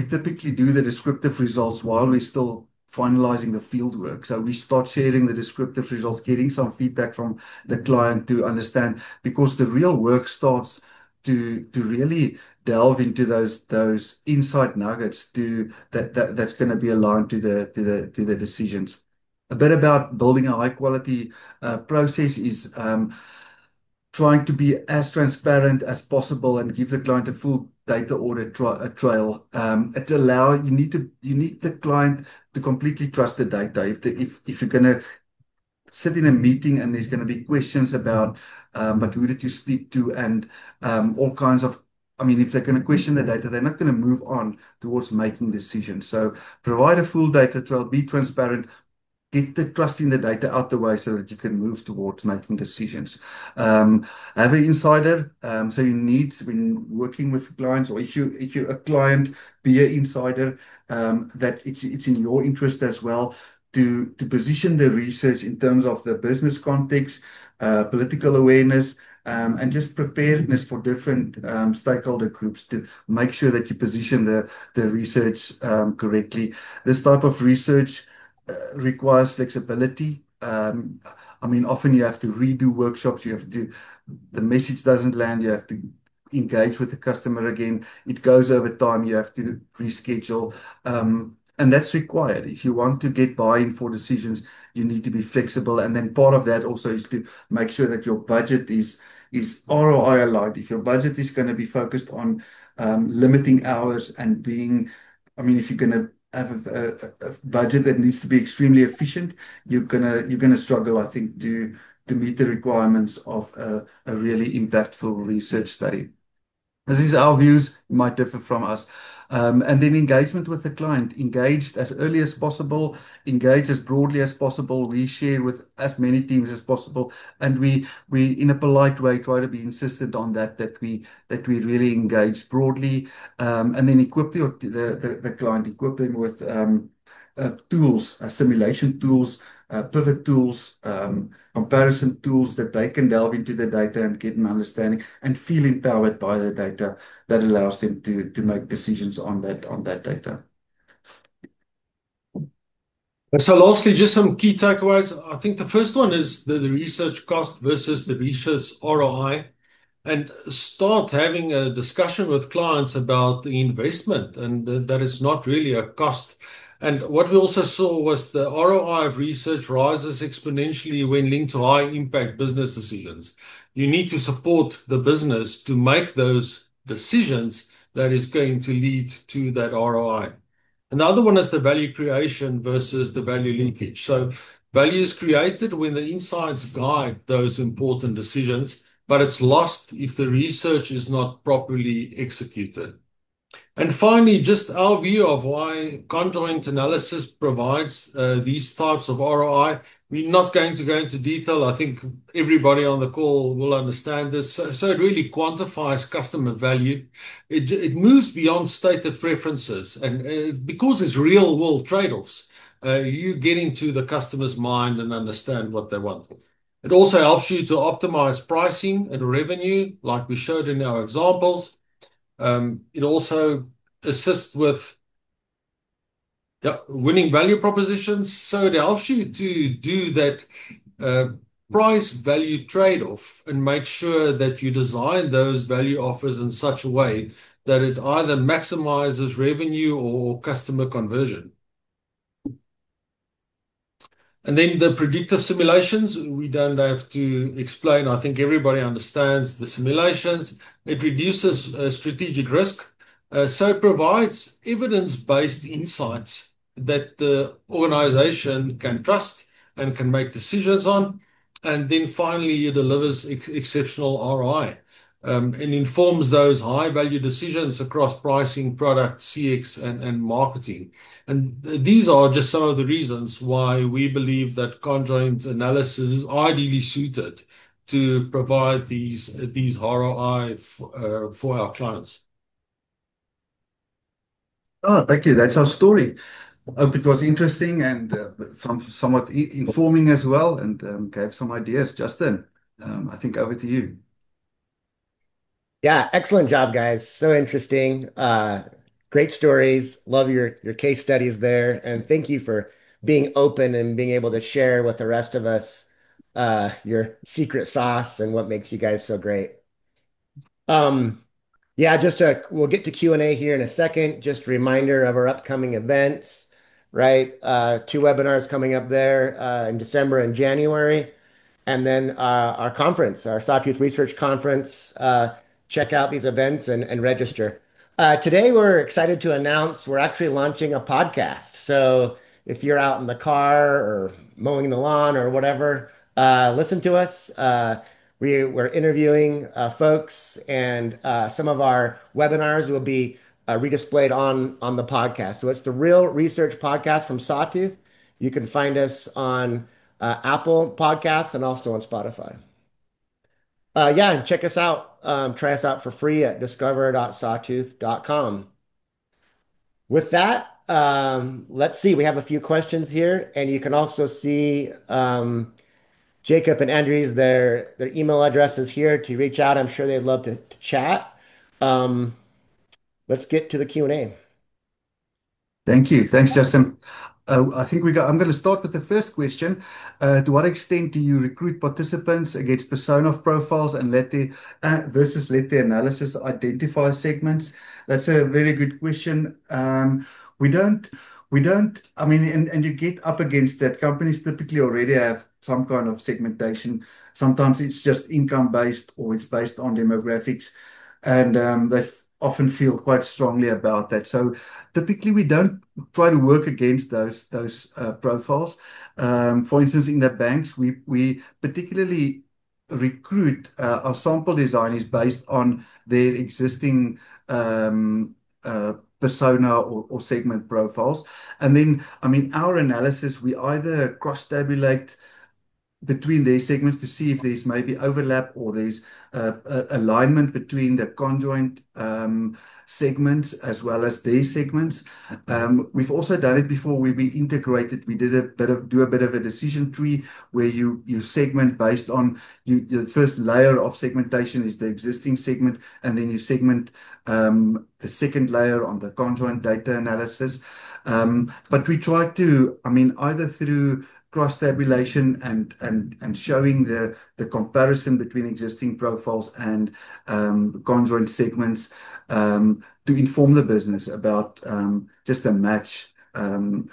typically do the descriptive results while we're still finalizing the field work. So we start sharing the descriptive results, getting some feedback from the client to understand, because the real work starts to really delve into those insight nuggets that's going to be aligned to the decisions. A bit about building a high quality process is trying to be as transparent as possible and give the client a full data audit trail. You need the client to completely trust the data. If you're going to sit in a meeting and there's going to be questions about, but who did you speak to, and all kinds of. I mean, if they're going to question the data, they're not going to move on towards making decisions. So provide a full data trail, be transparent, get the trust in the data out the way so that you can move towards making decisions. Have an insider. So you need, when working with clients, or if you're a client, be an insider. That it's in your interest as well to position the research in terms of the business context, political awareness. And just preparedness for different stakeholder groups to make sure that you position the research correctly. This type of research requires flexibility. I mean, often you have to redo workshops. The message doesn't land. You have to engage with the customer again. It goes over time. You have to reschedule. And that's required. If you want to get buy-in for decisions, you need to be flexible. And then part of that also is to make sure that your budget is ROI aligned. If your budget is going to be focused on limiting hours and I mean, if you're going to have a budget that needs to be extremely efficient, you're gonna struggle, I think, to meet the requirements of a really impactful research study. This is our views, might differ from us. And then engagement with the client, engaged as early as possible, engage as broadly as possible. We share with as many teams as possible, and we in a polite way try to be insistent on that we really engage broadly, and then equip the client, equip them with tools, simulation tools, pivot tools, comparison tools that they can delve into the data and get an understanding and feel empowered by the data that allows them to make decisions on that data. So lastly, just some key takeaways. I think the first one is the research cost versus the research ROI, and start having a discussion with clients about the investment and that it's not really a cost. And what we also saw was the ROI of research rises exponentially when linked to high impact business decisions. You need to support the business to make those decisions that is going to lead to that ROI. And the other one is the value creation versus the value leakage. So value is created when the insights guide those important decisions, but it's lost if the research is not properly executed. And finally, just our view of why conjoint analysis provides these types of ROI. We're not going to go into detail. I think everybody on the call will understand this. So it really quantifies customer value. It moves beyond stated preferences. And because it's real world trade-offs, you get into the customer's mind and understand what they want. It also helps you to optimize pricing and revenue, like we showed in our examples. It also assists with winning value propositions. So it helps you to do that uh, price value trade-off and make sure that you design those value offers in such a way that it either maximizes revenue or customer conversion. And then the predictive simulations, we don't have to explain. I think everybody understands the simulations. It reduces strategic risk. So it provides evidence-based insights that the organization can trust and can make decisions on. And then finally, it delivers exceptional ROI and informs those high-value decisions across pricing, product, CX, and marketing. And these are just some of the reasons why we believe that conjoint analysis is ideally suited to provide these ROI for our clients. Oh, thank you. That's our story. Hope it was interesting and somewhat informing as well, and gave some ideas. Justin, I think over to you. Yeah, excellent job, guys. So interesting. Great stories. Love your case studies there. And thank you for being open and being able to share with the rest of us your secret sauce and what makes you guys so great. Um, yeah, we'll get to Q&A here in a second. Just a reminder of our upcoming events, right? Two webinars coming up there in December and January. And then our conference, our Sawtooth Research Conference. Check out these events and register. Today, we're excited to announce we're actually launching a podcast. So if you're out in the car or mowing the lawn or whatever, listen to us. We're interviewing folks, and some of our webinars will be redisplayed on the podcast. So it's the Real Research Podcast from Sawtooth. You can find us on Apple Podcasts and also on Spotify. Yeah, and check us out. Try us out for free at discover.sawtooth.com. With that, let's see. We have a few questions here, and you can also see Jacob and Andrews, their email addresses here to reach out. I'm sure they'd love to chat. Um, let's get to the Q&A. Thank you. Thanks, Justin. I think I'm going to start with the first question. To what extent do you recruit participants against persona profiles and versus let the analysis identify segments? That's a very good question. We don't, I mean, and you get up against that. Companies typically already have some kind of segmentation. Sometimes it's just income based or it's based on demographics. And they often feel quite strongly about that. So typically, we don't try to work against those profiles. For instance, in the banks, we particularly recruit our sample design is based on their existing persona or segment profiles. And then, I mean, our analysis, we either cross-tabulate between their segments to see if there's maybe overlap or there's alignment between the conjoint segments as well as their segments. We've also done it before where we integrated. We did do a bit of a decision tree where you segment based on the first layer of segmentation is the existing segment, and then you segment the second layer on the conjoint data analysis. But we try to, I mean, either through cross-tabulation and showing the comparison between existing profiles and conjoint segments to inform the business about just the match and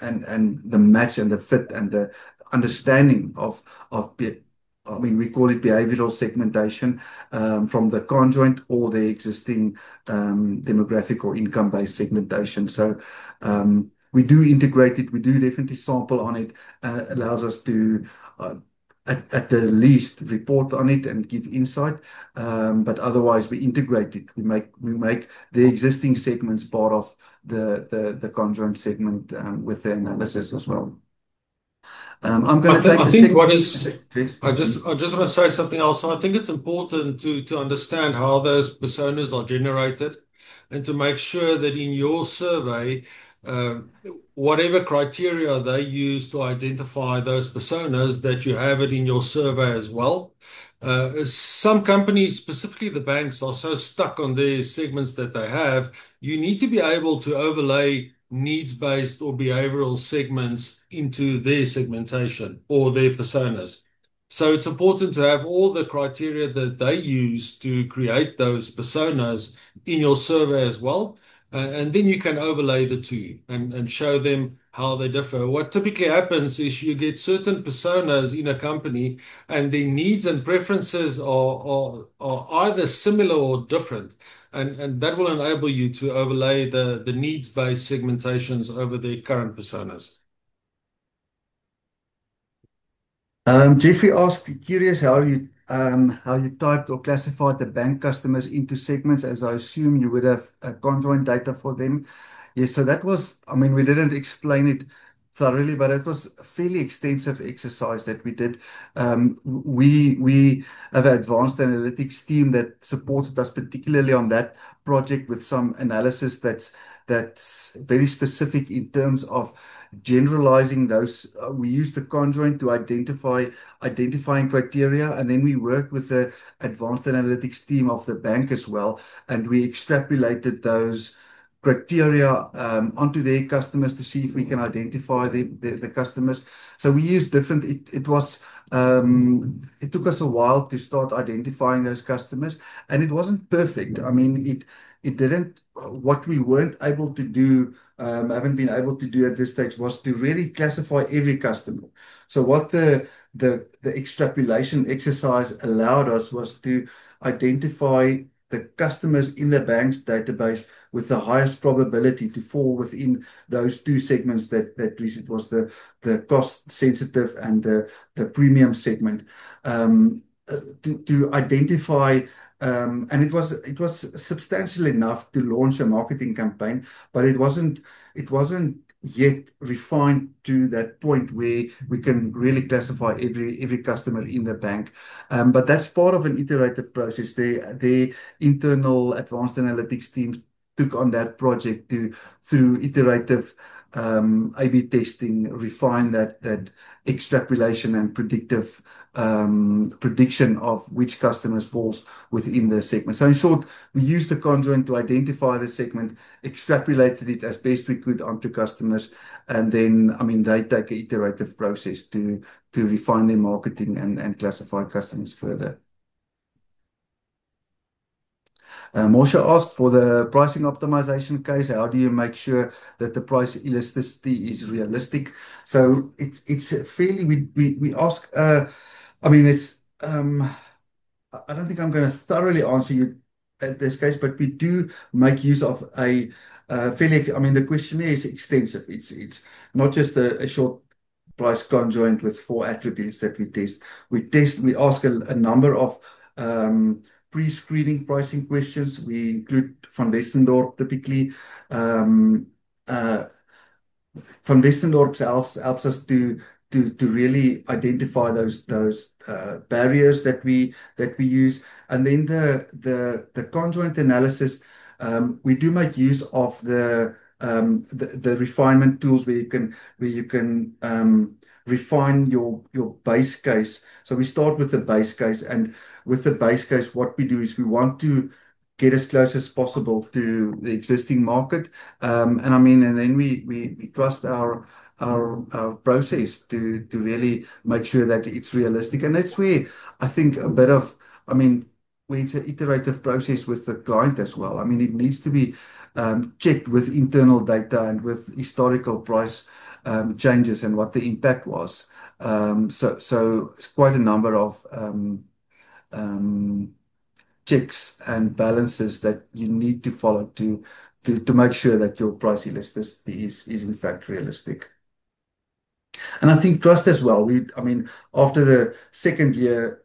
the match and the fit and the understanding I mean, we call it behavioral segmentation from the conjoint or the existing demographic or income-based segmentation. So we do integrate it. We do definitely sample on it. Allows us to at the least report on it and give insight. But otherwise, we integrate it. We make the existing segments part of the conjoint segment with the analysis as well. I'm going to take I the think what second. is Yes. I just want to say something else. So I think it's important to understand how those personas are generated and to make sure that in your survey, uh, whatever criteria they use to identify those personas, that you have it in your survey as well. Some companies, specifically the banks, are so stuck on their segments that they have. You need to be able to overlay needs-based or behavioral segments into their segmentation or their personas. So it's important to have all the criteria that they use to create those personas in your survey as well. And then you can overlay the two and show them how they differ. What typically happens is you get certain personas in a company and their needs and preferences are either similar or different. And that will enable you to overlay the needs-based segmentations over the current personas. Jeffrey asked, curious how you typed or classified the bank customers into segments, as I assume you would have conjoint data for them. Yes, so that was, I mean, we didn't explain it thoroughly, but it was a fairly extensive exercise that we did. We have an advanced analytics team that supported us particularly on that project with some analysis that's very specific in terms of generalizing those. We use the conjoint to identifying criteria, and then we worked with the advanced analytics team of the bank as well, and we extrapolated those criteria onto their customers to see if we can identify the customers. So we used different. It took us a while to start identifying those customers, and it wasn't perfect. I mean, it didn't. What we weren't able to do, haven't been able to do at this stage, was to really classify every customer. So what the extrapolation exercise allowed us was to identify the customers in the bank's database with the highest probability to fall within those two segments that it was the cost sensitive and the premium segment. To identify, and it was substantial enough to launch a marketing campaign, but it wasn't yet refined to that point where we can really classify every customer in the bank. But that's part of an iterative process. The internal advanced analytics teams took on that project to, through iterative A/B testing, refine that extrapolation and predictive prediction of which customers falls within the segment. So in short, we used the conjoint to identify the segment, extrapolated it as best we could onto customers, and then, I mean, they take an iterative process to refine their marketing and classify customers further. Moshe asked for the pricing optimization case. How do you make sure that the price elasticity is realistic? So it's fairly, we ask, I mean, I don't think I'm going to thoroughly answer you at this case, but we do make use of a fairly, I mean, the questionnaire is extensive. It's not just a short price conjoint with 4 attributes that we test. We ask a number of pre-screening pricing questions. We include Van Westendorp typically. Um, uh, Van Westendorp helps us to really identify those barriers that we use. And then the conjoint analysis, we do make use of the refinement tools where you can refine your base case. So we start with the base case, and with the base case, what we do is we want to get as close as possible to the existing market. And I mean, and then we trust our process to really make sure that it's realistic. And that's where I think a bit of, I mean, where it's an iterative process with the client as well. I mean, it needs to be checked with internal data and with historical price changes and what the impact was. So it's quite a number of um, checks and balances that you need to follow to make sure that your price elasticity is in fact realistic. And I think trust as well. I mean, after the second year,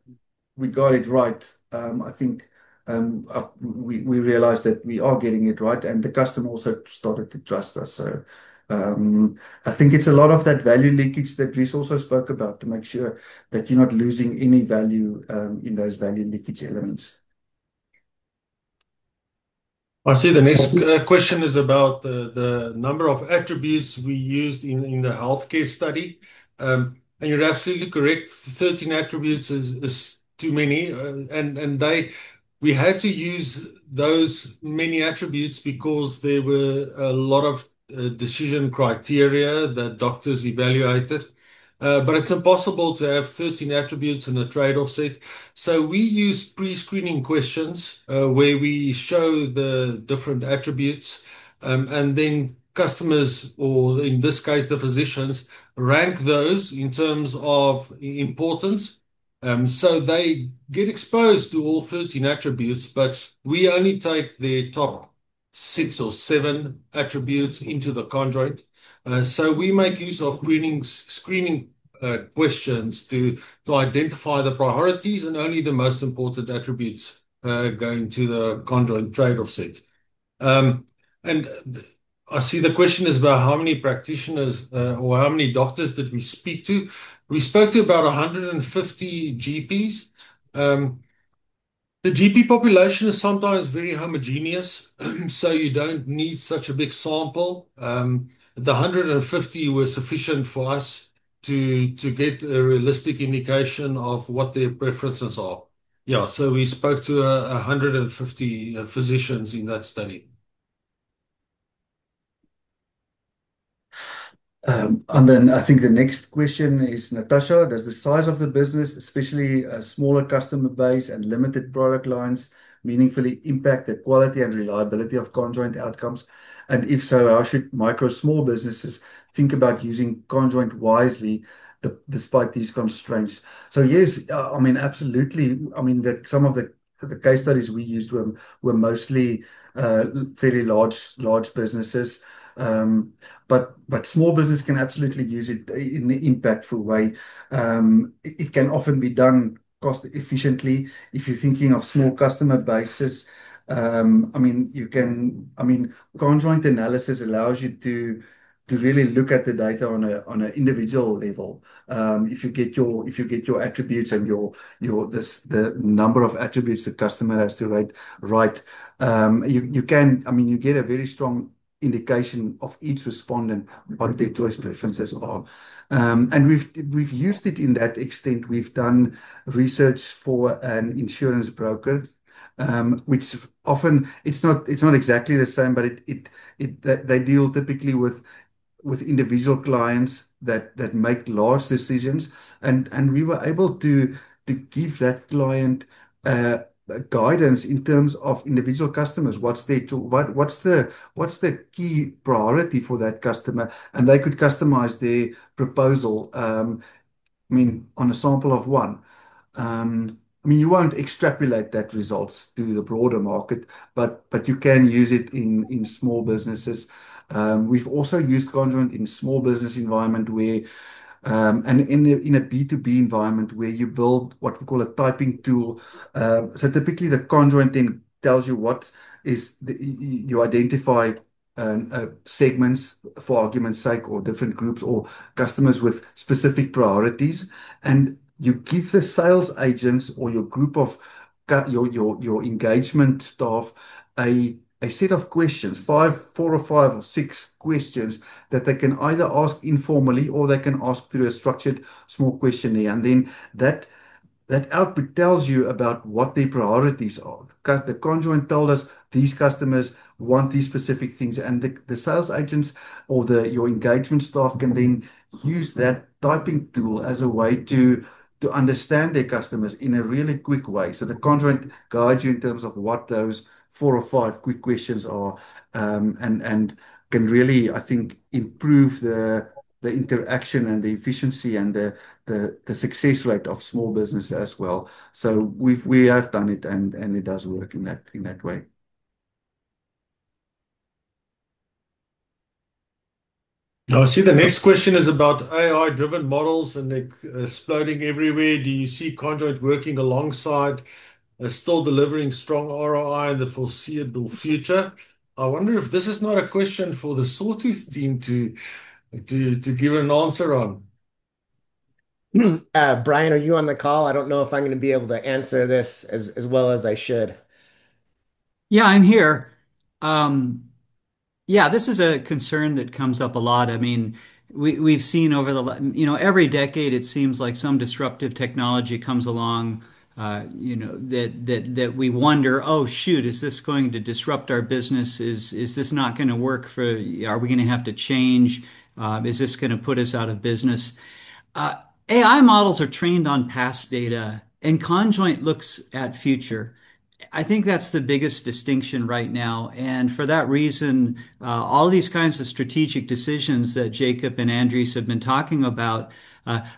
we got it right. I think we realized that we are getting it right, and the customer also started to trust us. So I think it's a lot of that value leakage that Dries also spoke about to make sure that you're not losing any value in those value leakage elements. I see the next question is about the number of attributes we used in the healthcare study. And you're absolutely correct. 13 attributes is too many. We had to use those many attributes because there were a lot of decision criteria that doctors evaluated. But it's impossible to have 13 attributes in a trade-off set. So we use pre-screening questions where we show the different attributes, and then customers, or in this case, the physicians, rank those in terms of importance. So they get exposed to all 13 attributes, but we only take their top 6 or 7 attributes into the conjoint. So we make use of screening questions to identify the priorities and only the most important attributes going to the conjoint trade-off set. And I see the question is about how many practitioners or how many doctors did we speak to? We spoke to about 150 GPs. The GP population is sometimes very homogeneous, so you don't need such a big sample. The 150 were sufficient for us to get a realistic indication of what their preferences are. Yeah, so we spoke to 150 physicians in that study. And then I think the next question is, Natasha, does the size of the business, especially a smaller customer base and limited product lines, meaningfully impact the quality and reliability of conjoint outcomes? And if so, how should micro small businesses think about using conjoint wisely despite these constraints? So yes, I mean, absolutely. I mean, some of the case studies we used were mostly fairly large businesses. But small business can absolutely use it in an impactful way. It can often be done cost efficiently. If you're thinking of small customer bases, I mean, conjoint analysis allows you to really look at the data on an individual level. If you get your attributes and the number of attributes the customer has to rate right, you get a very strong indication of each respondent, what their choice preferences are. And we've used it in that extent. We've done research for an insurance broker, which often it's not exactly the same, but they deal typically with individual clients that make large decisions, and we were able to give that client guidance in terms of individual customers. What's the key priority for that customer, and they could customize their proposal. I mean, on a sample of one. I mean, you won't extrapolate that results to the broader market, but you can use it in small businesses. We've also used conjoint in small business environment where, and in a B2B environment where you build what we call a typing tool. So typically the conjoint then tells you you identify segments, for argument's sake, or different groups or customers with specific priorities, and you give the sales agents or your group of your engagement staff a set of questions, 4 or 5 or 6 questions that they can either ask informally or they can ask through a structured small questionnaire. And then that output tells you about what their priorities are. The conjoint told us these customers want these specific things, and the sales agents or your engagement staff can then use that typing tool as a way to understand their customers in a really quick way. So the conjoint guides you in terms of what those 4 or 5 quick questions are, and can really, I think, improve the interaction and the efficiency and the success rate of small business as well. So we have done it, and it does work in that way. Now, I see the next question is about AI-driven models and they're exploding everywhere. Do you see Conjoint working alongside, still delivering strong ROI in the foreseeable future? I wonder if this is not a question for the Sawtooth team to give an answer on. Brian, are you on the call? I don't know if I'm going to be able to answer this as well as I should. Yeah, I'm here. Um, yeah, this is a concern that comes up a lot. I mean, we've seen over every decade it seems like some disruptive technology comes along, that we wonder, oh shoot, is this going to disrupt our business? Is this not going to work for, are we going to have to change? Is this going to put us out of business? Uh, AI models are trained on past data, and Conjoint looks at future. I think that's the biggest distinction right now. And for that reason, all these kinds of strategic decisions that Jacob and Andres have been talking about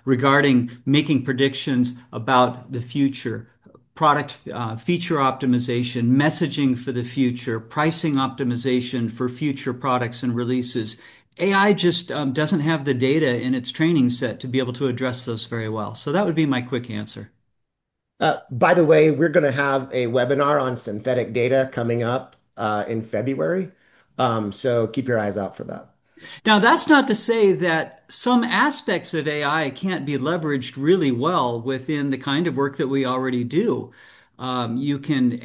regarding making predictions about the future, product feature optimization, messaging for the future, pricing optimization for future products and releases. AI just doesn't have the data in its training set to be able to address those very well. So that would be my quick answer. By the way, we're going to have a webinar on synthetic data coming up in February. So keep your eyes out for that. Now, that's not to say that some aspects of AI can't be leveraged really well within the kind of work that we already do. You can,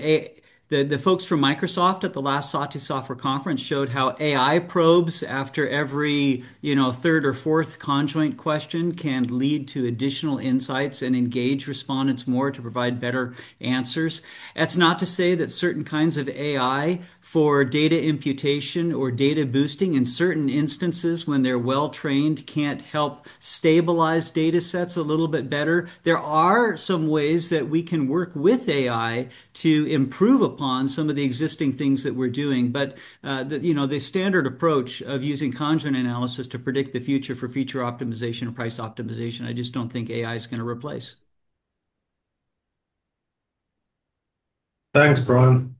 the folks from Microsoft at the last Satya Software Conference showed how AI probes after every, third or fourth conjoint question can lead to additional insights and engage respondents more to provide better answers. That's not to say that certain kinds of AI for data imputation or data boosting in certain instances when they're well trained can't help stabilize data sets a little bit better. There are some ways that we can work with AI to improve upon some of the existing things that we're doing. But the standard approach of using conjoint analysis to predict the future for feature optimization and price optimization, I just don't think AI is going to replace. Thanks, Brian.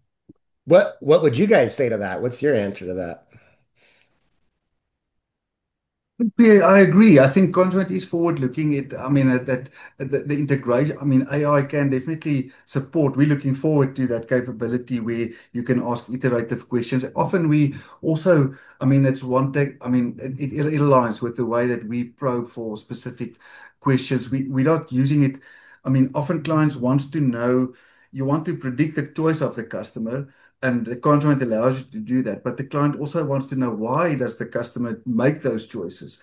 What would you guys say to that? What's your answer to that? Yeah, I agree. I think Conjoint is forward looking. I mean, the integration, I mean, AI can definitely support. We're looking forward to that capability where you can ask iterative questions. Often we also, I mean, it's one tech, I mean, it aligns with the way that we probe for specific questions. We're not using it. I mean, often clients wants to know, you want to predict the choice of the customer. And the conjoint allows you to do that. But the client also wants to know, why does the customer make those choices?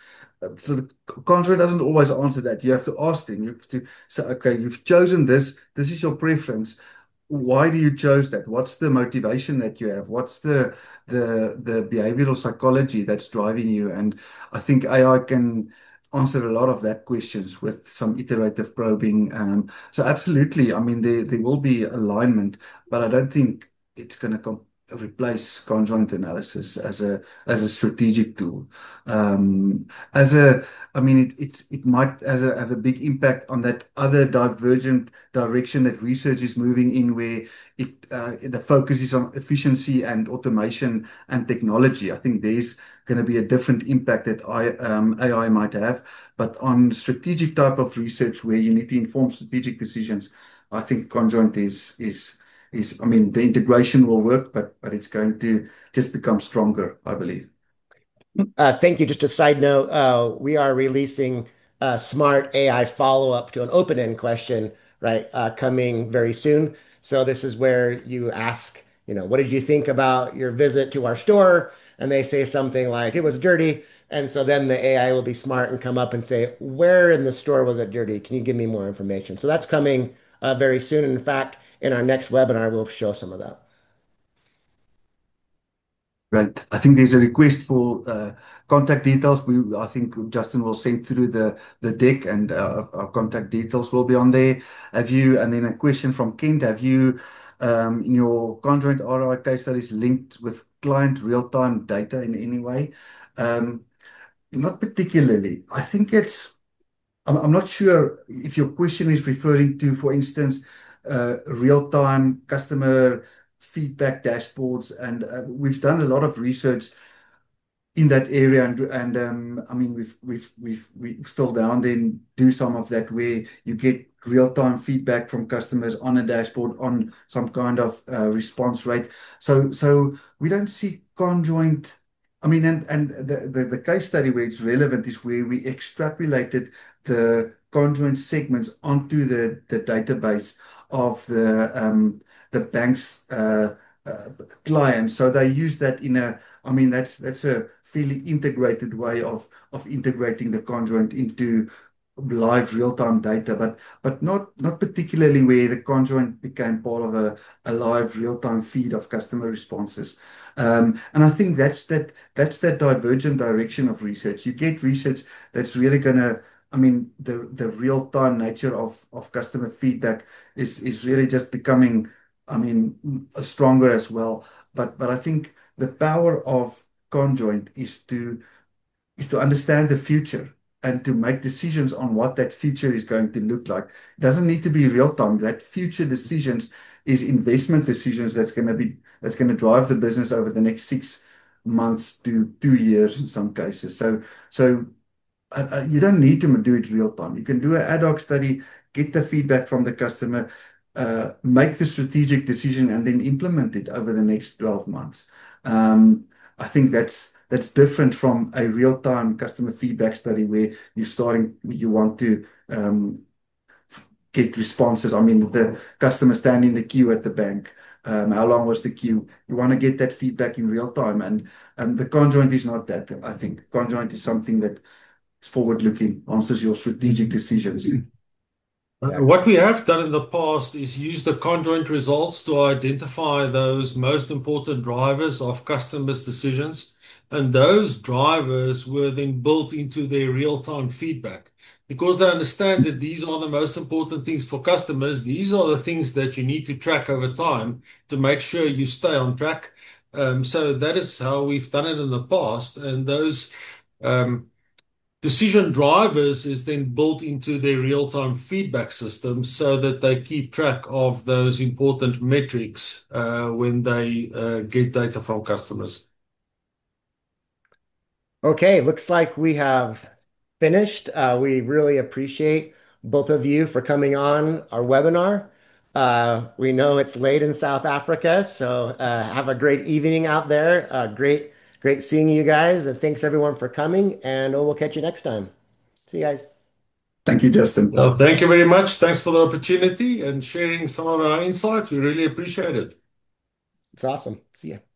So the conjoint doesn't always answer that. You have to ask them. You have to say, okay, you've chosen this. This is your preference. Why do you chose that? What's the motivation that you have? What's the behavioral psychology that's driving you? And I think AI can answer a lot of that questions with some iterative probing. So absolutely, I mean, there will be alignment, but I don't think it's going to replace conjoint analysis as a strategic tool. As a, I mean, it might have a big impact on that other divergent direction that research is moving in, where the focus is on efficiency and automation and technology. I think there's going to be a different impact that AI might have, but on strategic type of research where you need to inform strategic decisions, I think conjoint is, I mean, the integration will work, but it's going to just become stronger, I believe. Thank you. Just a side note, we are releasing a smart AI follow-up to an open-end question, right, coming very soon. So this is where you ask, what did you think about your visit to our store? And they say something like, it was dirty. And so then the AI will be smart and come up and say, where in the store was it dirty? Can you give me more information? So that's coming very soon. In fact, in our next webinar, we'll show some of that. Right. I think there's a request for contact details. I think Justin will send through the deck, and our contact details will be on there. And then a question from Kent, have you, in your conjoint ROI case studies, linked with client real-time data in any way? Um, Not particularly. I think I'm not sure if your question is referring to, for instance, real-time customer feedback dashboards. And we've done a lot of research in that area. And I mean, we still now and then do some of that where you get real-time feedback from customers on a dashboard on some kind of response rate. So we don't see conjoint. I mean, and the case study where it's relevant is where we extrapolated the conjoint segments onto the database of the bank's clients. So they use that in a, I mean, that's a fairly integrated way of integrating the conjoint into live real-time data, but not particularly where the conjoint became part of a live real-time feed of customer responses. And I think that's that divergent direction of research. You get research that's really gonna, I mean, the real-time nature of customer feedback is really just becoming, I mean, stronger as well. But I think the power of conjoint is to understand the future and to make decisions on what that future is going to look like. It doesn't need to be real time. That future decisions is investment decisions that's going to drive the business over the next 6 months to 2 years in some cases. So you don't need to do it real time. You can do an ad hoc study, get the feedback from the customer, make the strategic decision, and then implement it over the next 12 months. I think that's different from a real-time customer feedback study where you want to get responses. I mean, the customer standing in the queue at the bank. How long was the queue? You want to get that feedback in real time, and the conjoint is not that. I think conjoint is something that is forward-looking, answers your strategic decisions. What we have done in the past is use the conjoint results to identify those most important drivers of customers' decisions, and those drivers were then built into their real-time feedback. Because they understand that these are the most important things for customers, these are the things that you need to track over time to make sure you stay on track. So that is how we've done it in the past, and those decision drivers is then built into their real-time feedback system so that they keep track of those important metrics when they get data from customers. Okay, looks like we have finished. We really appreciate both of you for coming on our webinar. We know it's late in South Africa, so have a great evening out there. Great seeing you guys, and thanks everyone for coming, and we'll catch you next time. See you guys. Thank you, Justin. Thank you very much. Thanks for the opportunity and sharing some of our insights. We really appreciate it. It's awesome. See ya.